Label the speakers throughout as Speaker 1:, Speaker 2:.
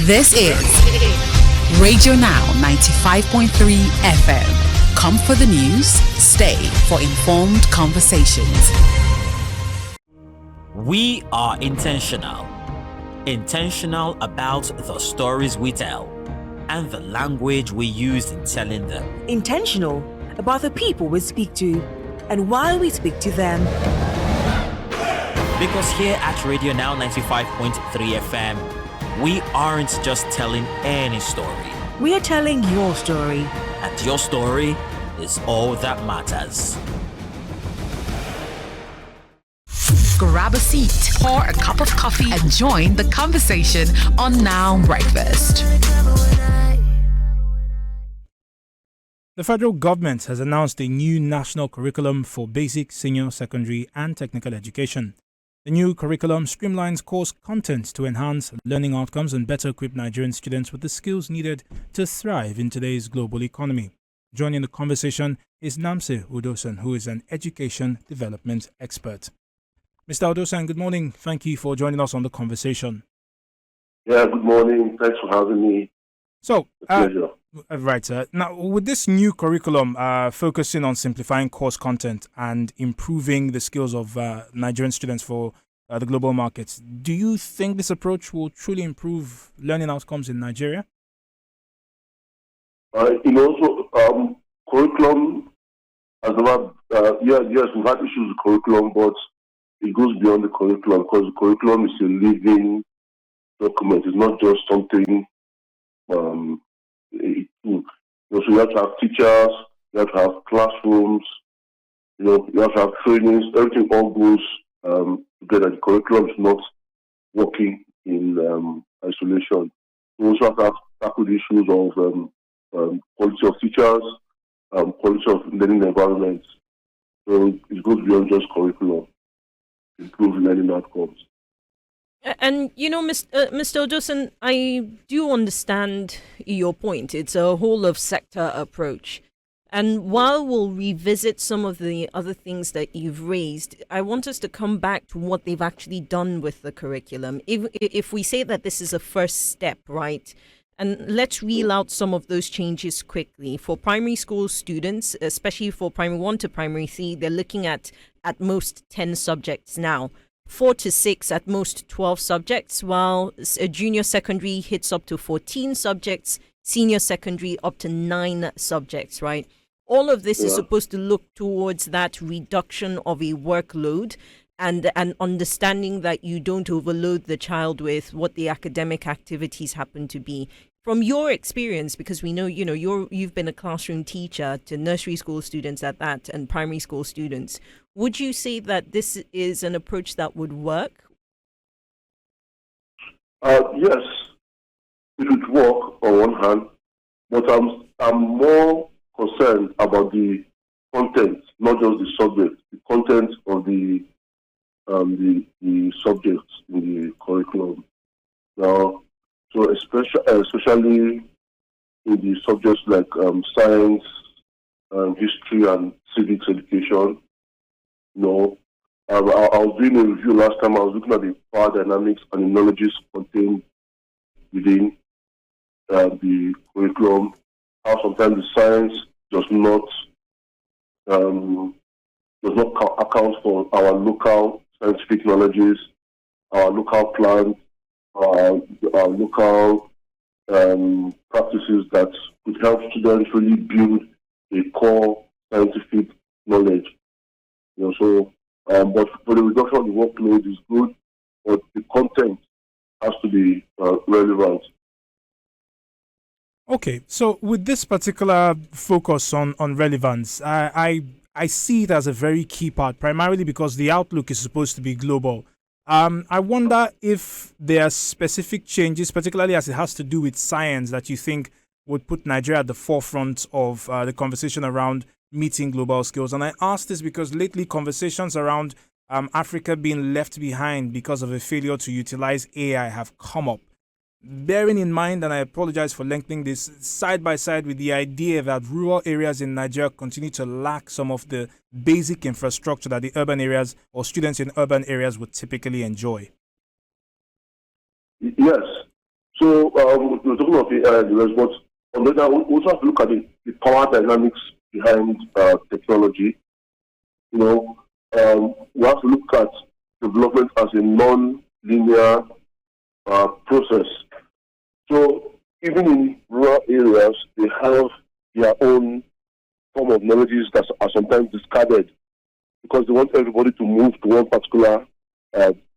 Speaker 1: This is Radio Now 95.3 FM. Come for the news, stay for informed conversations.
Speaker 2: We are intentional. Intentional about the stories we tell and the language we use in telling them.
Speaker 3: Intentional about the people we speak to and why we speak to them.
Speaker 2: Because here at Radio Now 95.3 FM, we aren't just telling any story.
Speaker 3: We are telling your story.
Speaker 2: And your story is all that matters.
Speaker 1: Grab a seat, pour a cup of coffee, and join the conversation on Now Breakfast.
Speaker 4: The federal government has announced a new national curriculum for basic, senior, secondary, and technical education. The new curriculum streamlines course content to enhance learning outcomes and better equip Nigerian students with the skills needed to thrive in today's global economy. Joining the conversation is Namse Udosan, who is an education development expert. Mr. Udosan, good morning. Thank you for joining us on the conversation.
Speaker 5: Yeah, good morning. Thanks for having me.
Speaker 4: So,
Speaker 5: pleasure.
Speaker 4: Right, sir. Now, with this new curriculum focusing on simplifying course content and improving the skills of Nigerian students for the global markets, do you think this approach will truly improve learning outcomes in Nigeria?
Speaker 5: Curriculum has never, yes, we've had issues with curriculum, but it goes beyond the curriculum because the curriculum is a living document. It's not just something. So you have to have teachers, you have to have classrooms, you have to have trainings. Everything all goes together. The curriculum is not working in isolation. You also have to tackle the issues of quality of teachers, quality of learning environments. So it goes beyond just curriculum. Improve learning outcomes.
Speaker 6: And, Mr. Udosan, I do understand your point. It's a whole of sector approach. And while we'll revisit some of the other things that you've raised, I want us to come back to what they've actually done with the curriculum. If we say that this is a first step, right? And let's reel out some of those changes quickly. For primary school students, especially for primary 1 to primary 3, they're looking at most 10 subjects now. 4 to 6, at most 12 subjects, while a junior secondary hits up to 14 subjects, senior secondary up to 9 subjects, right? All of this is supposed to look towards that reduction of a workload and an understanding that you don't overload the child with what the academic activities happen to be. From your experience, because we know, you've been a classroom teacher to nursery school students at that and primary school students, would you say that this is an approach that would work?
Speaker 5: Yes, it would work on one hand, but I'm more concerned about the content, not just the subject, the content of the subjects in the curriculum. Now, so especially in the subjects like science, history, and civics education. I was doing a review last time. I was looking at the power dynamics and the knowledges contained within the curriculum. How sometimes the science does not account for our local scientific knowledges, our local plans, our local practices that could help students really build a core scientific knowledge. But for the reduction of the workload is good, but the content has to be relevant.
Speaker 4: Okay, so with this particular focus on relevance, I see it as a very key part, primarily because the outlook is supposed to be global. I wonder if there are specific changes, particularly as it has to do with science, that you think would put Nigeria at the forefront of the conversation around meeting global skills. And I ask this because lately conversations around Africa being left behind because of a failure to utilize AI have come up. Bearing in mind, and I apologize for lengthening this, side by side with the idea that rural areas in Nigeria continue to lack some of the basic infrastructure that the urban areas or students in urban areas would typically enjoy.
Speaker 5: Yes. So we're talking about AI and the rest, but on the other, we also have to look at the power dynamics behind technology. We have to look at development as a non-linear process. So even in rural areas, they have their own form of knowledges that are sometimes discarded because they want everybody to move to one particular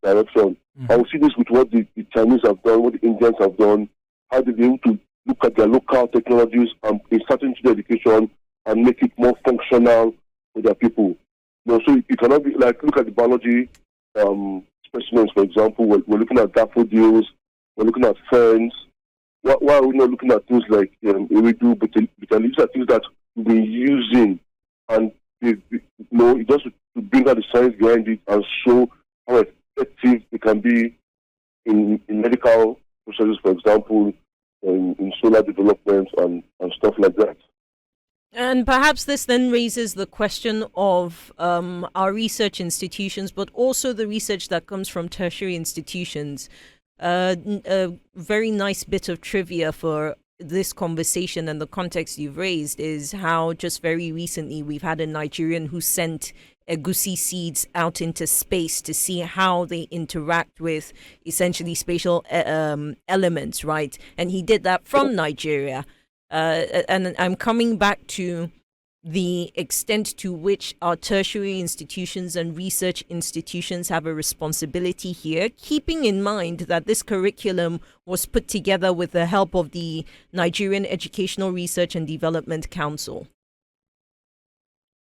Speaker 5: direction. I will see this with what the Chinese have done, what the Indians have done, how they've been able to look at their local technologies and insert into the education and make it more functional for their people. So it cannot be like, look at the biology specimens, for example. We're looking at daffodils, we're looking at ferns. Why are we not looking at things like iridu, but these are things that we've been using, and just to bring out the science behind it and show how effective it can be in medical processes, for example, in solar development and stuff like that.
Speaker 6: And perhaps this then raises the question of our research institutions, but also the research that comes from tertiary institutions. A very nice bit of trivia for this conversation and the context you've raised is how just very recently we've had a Nigerian who sent egusi seeds out into space to see how they interact with essentially spatial elements, right? And he did that from Nigeria. And I'm coming back to the extent to which our tertiary institutions and research institutions have a responsibility here, keeping in mind that this curriculum was put together with the help of the Nigerian Educational Research and Development Council.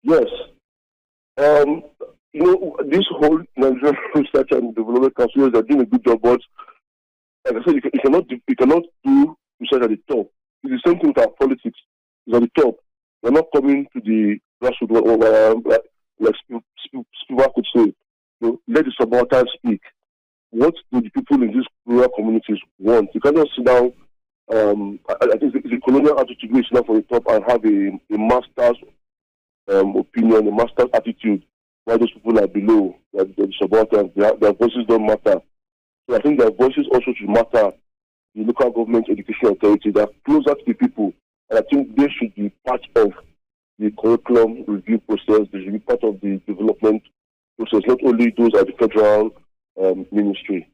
Speaker 5: Yes. This whole Nigerian Research and Development Council are doing a good job, but like I said, you cannot do research at the top. It's the same thing with our politics. It's at the top. We're not coming to the grassroots, like Spiva could say. Let the subaltern speak. What do the people in these rural communities want? You cannot sit down. I think it's a colonial attitude to sit down from the top and have a master's opinion, a master's attitude, while those people are below, the subalterns. Their voices don't matter. So I think their voices also should matter. The local government education authority that are closer to the people. And I think they should be part of the curriculum review process. They should be part of the development process, not only those at the federal ministry.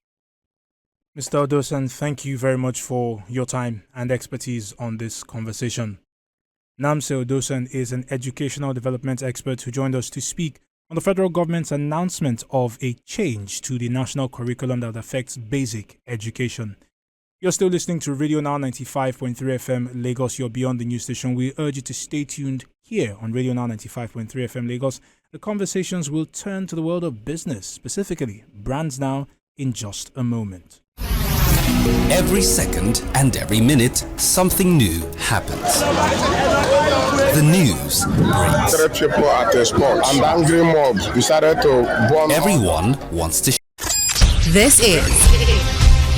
Speaker 4: Mr. Odosun, thank you very much for your time and expertise on this conversation. Namse Odosun is an educational development expert who joined us to speak on the federal government's announcement of a change to the national curriculum that affects basic education. You're still listening to Radio Now 95.3 FM Lagos, your Beyond the News station. We urge you to stay tuned here on Radio Now 95.3 FM Lagos. The conversations will turn to the world of business, specifically Brands Now, in just a moment.
Speaker 7: Every second and every minute, something new happens. The news breaks.
Speaker 8: 3 people at a spot, and the angry mob decided to bomb.
Speaker 7: Everyone wants to.
Speaker 1: This is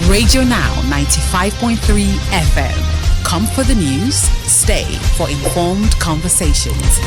Speaker 1: Radio Now 95.3 FM. Come for the news, stay for informed conversations.